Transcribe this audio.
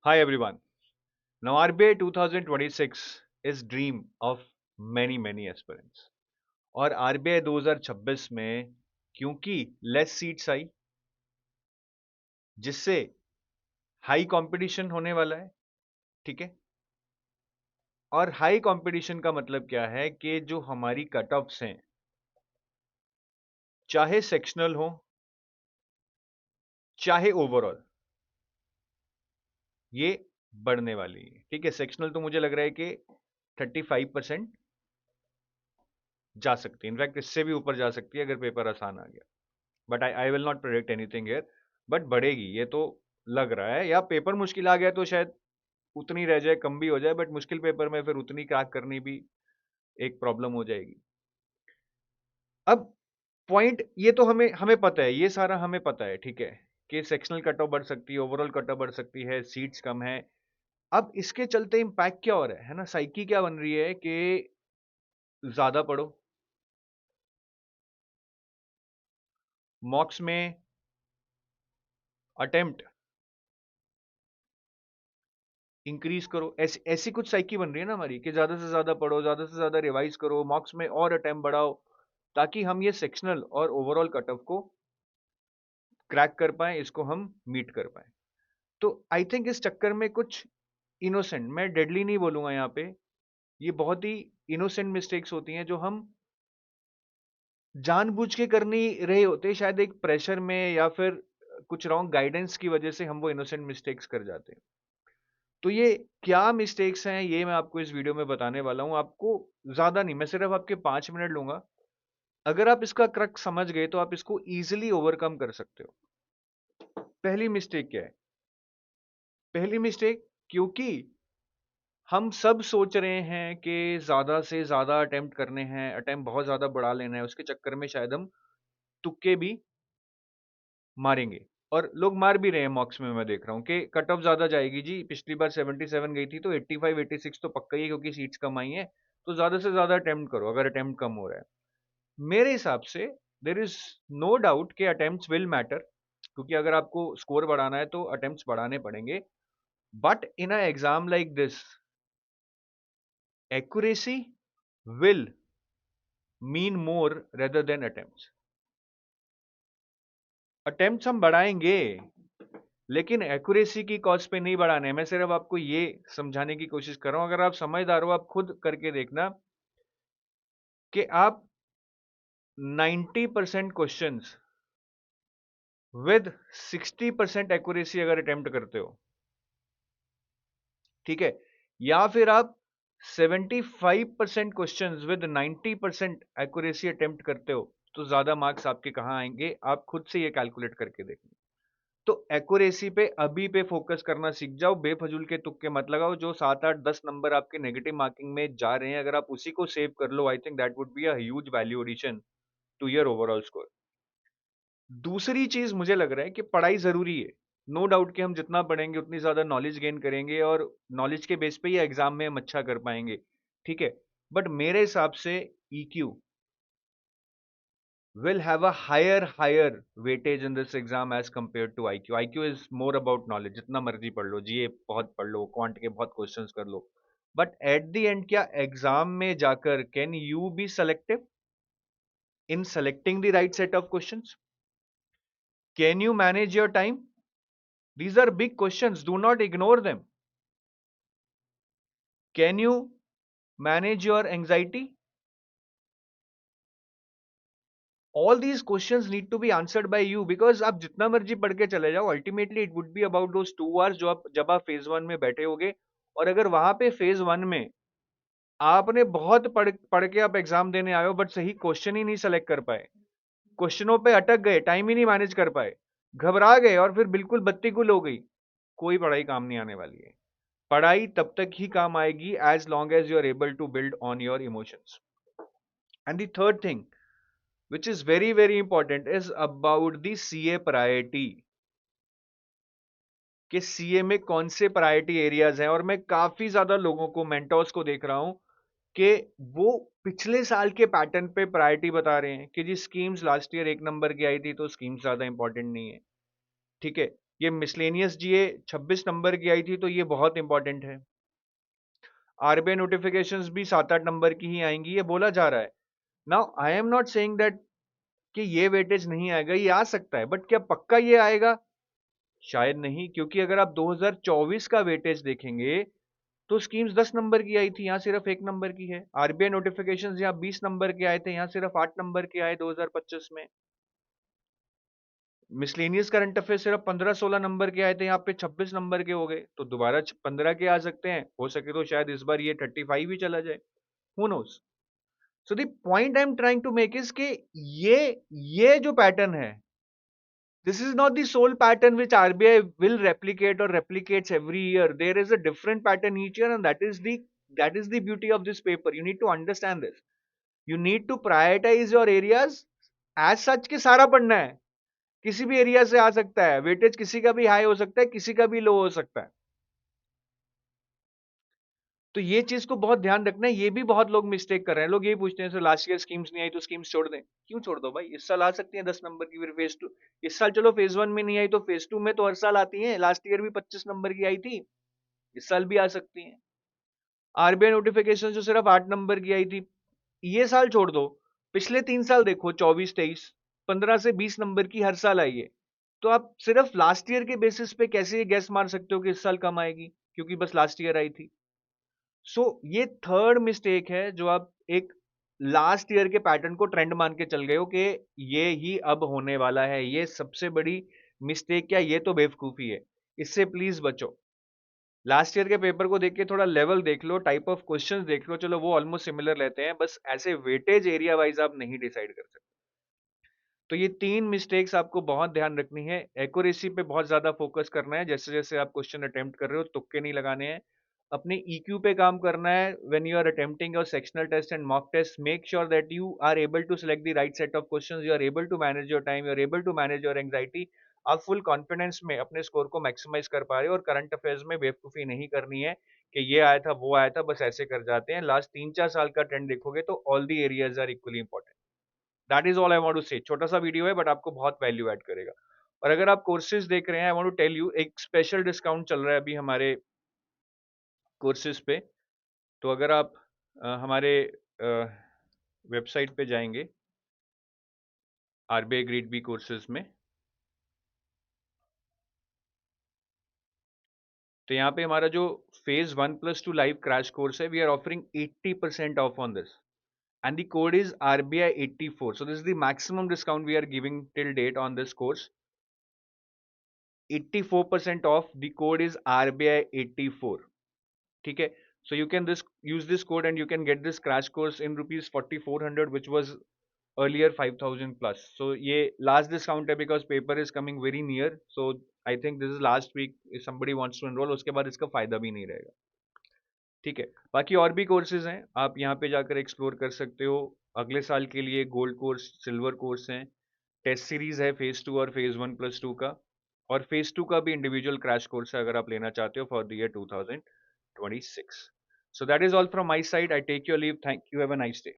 Hi everyone. Now RBI 2026 is dream of many aspirants. और RBI 2026 में क्योंकि less seats आई जिससे हाई कंपटीशन होने वाला है, ठीक है। और हाई कंपटीशन का मतलब क्या है कि जो हमारी कट ऑफ्स हैं, चाहे सेक्शनल हो चाहे ओवरऑल, ये बढ़ने वाली है, ठीक है। सेक्शनल तो मुझे लग रहा है कि 35% जा सकती है, इनफैक्ट इससे भी ऊपर जा सकती है अगर पेपर आसान आ गया। But I will not predict anything here. But बढ़ेगी ये तो लग रहा है, या पेपर मुश्किल आ गया तो शायद उतनी रह जाए, कम भी हो जाए, बट मुश्किल पेपर में फिर उतनी क्रैक करनी भी एक प्रॉब्लम हो जाएगी। अब पॉइंट ये तो हमें हमें पता है, ये सारा हमें पता है, ठीक है, कि सेक्शनल कट ऑफ बढ़ सकती है, ओवरऑल कट ऑफ बढ़ सकती है, सीट्स कम है। अब इसके चलते इम्पैक्ट क्या हो रहा है ना, साइकी क्या बन रही है कि ज्यादा पढ़ो, मॉक्स में अटेम्प्ट इंक्रीज करो, ऐसी ऐसी कुछ साइकी बन रही है ना हमारी कि ज्यादा से ज्यादा पढ़ो, ज्यादा से ज्यादा रिवाइज करो, मॉक्स में और अटेम्प्ट बढ़ाओ, ताकि हम ये सेक्शनल और ओवरऑल कट ऑफ को क्रैक कर पाए, इसको हम मीट कर पाए। तो आई थिंक इस चक्कर में कुछ इनोसेंट, मैं डेडली नहीं बोलूंगा यहाँ पे, ये बहुत ही इनोसेंट मिस्टेक्स होती हैं जो हम जानबूझ के कर नहीं रहे होते, शायद एक प्रेशर में या फिर कुछ रॉन्ग गाइडेंस की वजह से हम वो इनोसेंट मिस्टेक्स कर जाते हैं। तो ये क्या मिस्टेक्स हैं, ये मैं आपको इस वीडियो में बताने वाला हूं। आपको ज्यादा नहीं, मैं सिर्फ आपके 5 मिनट लूंगा। अगर आप इसका क्रक समझ गए तो आप इसको इजीली ओवरकम कर सकते हो। पहली मिस्टेक क्या है? पहली मिस्टेक, क्योंकि हम सब सोच रहे हैं कि ज्यादा से ज्यादा अटेम्प्ट करने हैं, अटेम्प्ट बहुत ज्यादा बढ़ा लेना है, उसके चक्कर में शायद हम तुक्के भी मारेंगे। और लोग मार भी रहे हैं, मॉक्स में मैं देख रहा हूँ कि कट ऑफ ज्यादा जाएगी जी, पिछली बार 77 गई थी तो 85 86 तो पक्का ही है, क्योंकि सीट्स कम आई हैं। तो ज्यादा से ज्यादा अटेम्प्ट करो अगर अटेम्प्ट कम हो रहा है। मेरे हिसाब से देर इज नो डाउट कि अटेम्प्ट विल मैटर, क्योंकि अगर आपको स्कोर बढ़ाना है तो अटेम्प्ट बढ़ाने पड़ेंगे। But in a exam like this, accuracy will mean more rather than attempt. Attempt हम बढ़ाएंगे, लेकिन एक्यूरेसी की कॉज पे नहीं बढ़ाने। मैं सिर्फ आपको ये समझाने की कोशिश कर रहा हूं, अगर आप समझदार हो आप खुद करके देखना कि आप 90% क्वेश्चंस विद 60% एक्यूरेसी अगर अटेम्प्ट करते हो, ठीक है, या फिर आप 75% क्वेश्चंस विद 90% एक्यूरेसी अटेम्प्ट करते हो, तो ज्यादा मार्क्स आपके कहां आएंगे, आप खुद से ये कैलकुलेट करके देखना। तो एक्यूरेसी पे अभी पे फोकस करना सीख जाओ, बेफजूल के तुक्के मत लगाओ। जो 7 8 10 नंबर आपके नेगेटिव मार्किंग में जा रहे हैं, अगर आप उसी को सेव कर लो, I think that would be a huge value addition to your overall score. दूसरी चीज मुझे लग रहा है कि पढ़ाई जरूरी है, नो डाउट कि हम जितना पढ़ेंगे उतनी ज्यादा नॉलेज गेन करेंगे, और नॉलेज के बेस पे ही एग्जाम में हम अच्छा कर पाएंगे, ठीक है। बट मेरे हिसाब से EQ will have a higher weightage in this exam as compared to IQ. IQ is more about knowledge, जितना मर्जी पढ़ लो, GA बहुत पढ़ लो, क्वांट के बहुत क्वेश्चंस कर लो, बट एट द एंड क्या एग्जाम में जाकर can you be selective in selecting the right set of questions? Can you manage your time? These are big questions, do not ignore them. Can you manage your anxiety? All these questions need to be answered by you, because आप जितना मर्जी पढ़ के चले जाओ, ultimately it would be about those 2 hours जो आप जब आप फेज 1 में बैठे होगे। और अगर वहां पे फेज 1 में आपने बहुत पढ़ के आप एग्जाम देने आए हो, बट सही क्वेश्चन ही नहीं सेलेक्ट कर पाए, क्वेश्चनों पे अटक गए, टाइम ही नहीं मैनेज कर पाए, घबरा गए और फिर बिल्कुल बत्ती गुल हो गई, कोई पढ़ाई काम नहीं आने वाली है। पढ़ाई तब तक ही काम आएगी as long as you are able to build on your emotions. And the third thing which is very important is about the CA priority, कि सीए में कौन से प्रायोरिटी एरियाज हैं। और मैं काफी ज्यादा लोगों को, मेंटोर्स को देख रहा हूं कि वो पिछले साल के पैटर्न पे प्रायोरिटी बता रहे हैं कि जी स्कीम्स लास्ट ईयर 1 नंबर की आई थी तो स्कीम्स ज्यादा इंपॉर्टेंट नहीं है, ठीक है। ये मिसलेनियस जीए 26 नंबर की आई थी, तो ये बहुत इंपॉर्टेंट है। आरबीआई नोटिफिकेशंस भी 7-8 नंबर की ही आएंगी, ये बोला जा रहा है। Now I am not saying that कि ये वेटेज नहीं आएगा, ये आ सकता है, बट क्या पक्का ये आएगा? शायद नहीं, क्योंकि अगर आप 2024 का वेटेज देखेंगे तो स्कीम्स 10 नंबर की आई थी, यहां सिर्फ 1 नंबर की है। आरबीआई नोटिफिकेशंस यहाँ 20 नंबर के आए थे, यहां सिर्फ 8 नंबर के आए 2025 में। मिसलेनियस करंट अफेयर सिर्फ 15-16 नंबर के आए थे, यहाँ पे 26 नंबर के हो गए, तो दोबारा 15 के आ सकते हैं, हो सके तो शायद इस बार ये 35 ही चला जाए, who knows. So the point I am trying to make is कि ये जो पैटर्न है, this is not the sole pattern which RBI will replicate or replicates every year. There is a different pattern each year, and that is the beauty of this paper. You need to understand this. You need to prioritize your areas as such कि सारा पढ़ना है। किसी भी area से आ सकता है, weightage किसी का भी हाई हो सकता है, किसी का भी लो हो सकता है। तो ये चीज को बहुत ध्यान रखना है। ये भी बहुत लोग मिस्टेक कर रहे हैं। लोग यही पूछते हैं सर लास्ट ईयर स्कीम्स नहीं आई तो स्कीम्स छोड़ दें। क्यों छोड़ दो भाई, इस साल आ सकती है 10 नंबर की, फिर फेज 2। इस साल चलो फेज 1 में नहीं आई तो फेज 2 में तो हर साल आती है। लास्ट ईयर भी 25 नंबर की आई थी, इस साल भी आ सकती है। आरबीआई नोटिफिकेशन जो सिर्फ 8 नंबर की आई थी, ये साल छोड़ दो, पिछले 3 साल देखो, 24-23, 15 से 20 नंबर की हर साल आई है। तो आप सिर्फ लास्ट ईयर के बेसिस पे कैसे ये गैस मार सकते हो कि इस साल कम आएगी, क्योंकि बस लास्ट ईयर आई थी। सो ये थर्ड मिस्टेक है, जो आप एक लास्ट ईयर के पैटर्न को ट्रेंड मान के चल गए हो कि ये ही अब होने वाला है। ये सबसे बड़ी मिस्टेक, क्या ये तो बेवकूफी है, इससे प्लीज बचो। लास्ट ईयर के पेपर को देख के थोड़ा लेवल देख लो, टाइप ऑफ क्वेश्चंस देख लो, चलो वो ऑलमोस्ट सिमिलर रहते हैं, बस ऐसे वेटेज एरिया वाइज आप नहीं डिसाइड कर सकते। तो ये 3 मिस्टेक्स आपको बहुत ध्यान रखनी है। एक्यूरेसी पे बहुत ज्यादा फोकस करना है, जैसे जैसे आप क्वेश्चन अटेम्प्ट कर रहे हो तुक्के नहीं लगाने हैं। अपने EQ पे काम करना है। When you are attempting your sectional test and mock test, make sure that you are able to select the right set of questions, you are able to manage your time, you are able to manage your anxiety. आप full confidence में अपने score को maximise कर पा रहे हो, और current affairs में बेवकूफी नहीं करनी है कि ये आया था वो आया था, बस ऐसे कर जाते हैं। लास्ट 3-4 साल का ट्रेंड देखोगे तो all the areas are equally important. That is all I want to say. छोटा सा वीडियो है, बट आपको बहुत वैल्यू ऐड करेगा। और अगर आप कोर्सेज देख रहे हैं, I want to tell you, एक स्पेशल डिस्काउंट चल रहा है अभी हमारे कोर्सेज पे। तो अगर आप हमारे वेबसाइट पे जाएंगे, RBI ग्रेड बी कोर्सेज में, तो यहाँ पे हमारा जो फेज 1+2 लाइव क्रैश कोर्स है, we are offering 80% off on this, and the code is RBI 84. So this is the maximum discount we are giving till date on this course. 84% off. The code is RBI 84. ठीक है, so you can this use this code and you can get this crash course in rupees 4400, which was earlier 5000 plus. So ये last discount है because paper is coming very near. So I think this is last week if somebody wants to enroll, उसके बाद इसका फायदा भी नहीं रहेगा। ठीक है, बाकी और भी कोर्सेज हैं, आप यहाँ पे जाकर एक्सप्लोर कर सकते हो। अगले साल के लिए गोल्ड कोर्स, सिल्वर कोर्स हैं, टेस्ट सीरीज है फेज 2 और फेज 1+2 का, और फेज 2 का भी इंडिविजुअल क्रैश कोर्स है अगर आप लेना चाहते हो for the year 2026। So that is all from my side. I take your leave. Thank you. Have a nice day.